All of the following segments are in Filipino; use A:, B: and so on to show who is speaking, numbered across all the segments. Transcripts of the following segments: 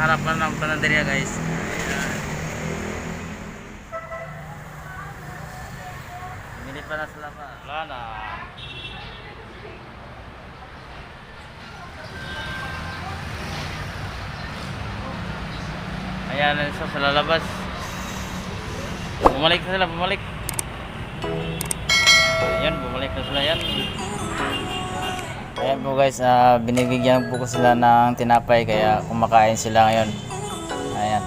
A: harapan ng panaderia guys. Ayan. Bumili pa na sila pa. Wala na. Ayan na isa sa lalabas. Bumalik na sila, bumalik. Ayan, bumalik na sila yan. Ayan po guys, binibigyan po ko sila ng tinapay kaya kumakain sila ngayon. Ayan.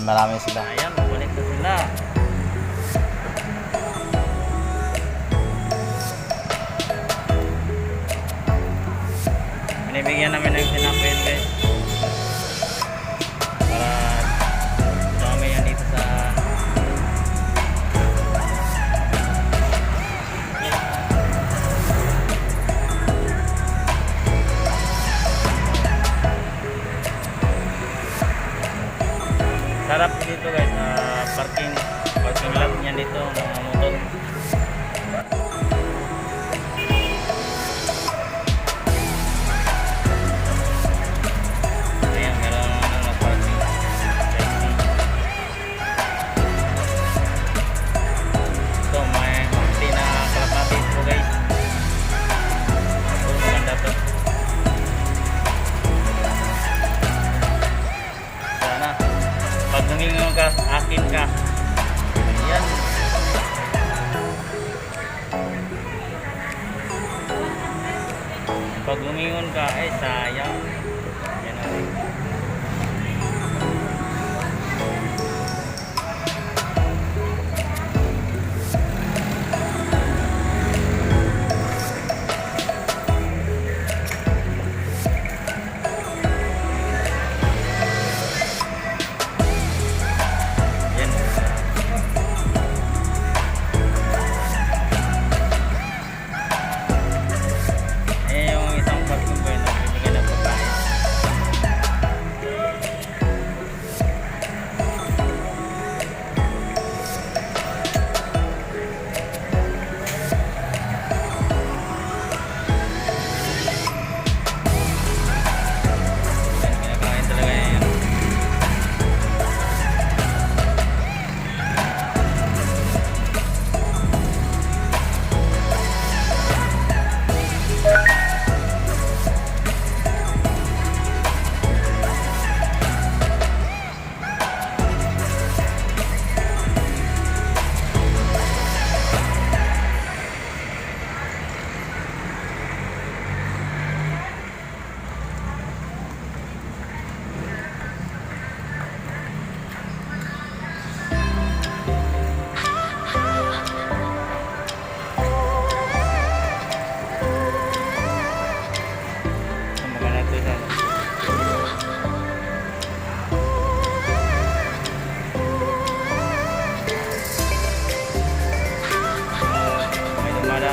A: Marami sila. Ayan, bumalik na sila. Binibigyan namin ng tinapay guys. Sarap dito guys, parking lot niya dito ng motor. Ayan, meron na parking. So may makti na kalapati po guys. So maganda to. Sana pag lumingon ka, akin ka. Ayan. Pag lumingon ka, sayang. Ayan na.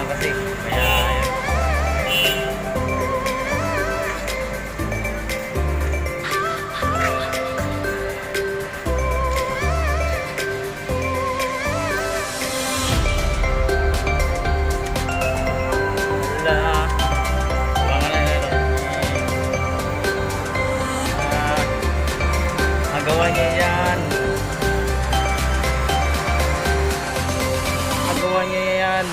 A: Kasi kaya agawa niya yan. Agawa niya yan.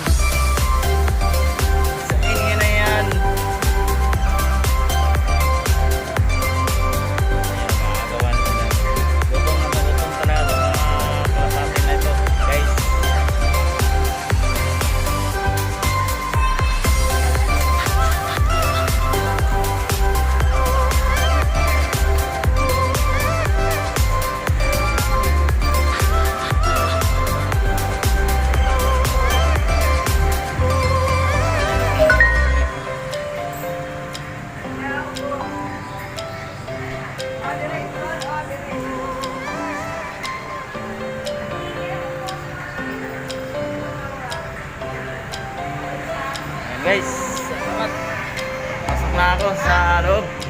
A: Guys, salamat. Pasok na ako sa loob.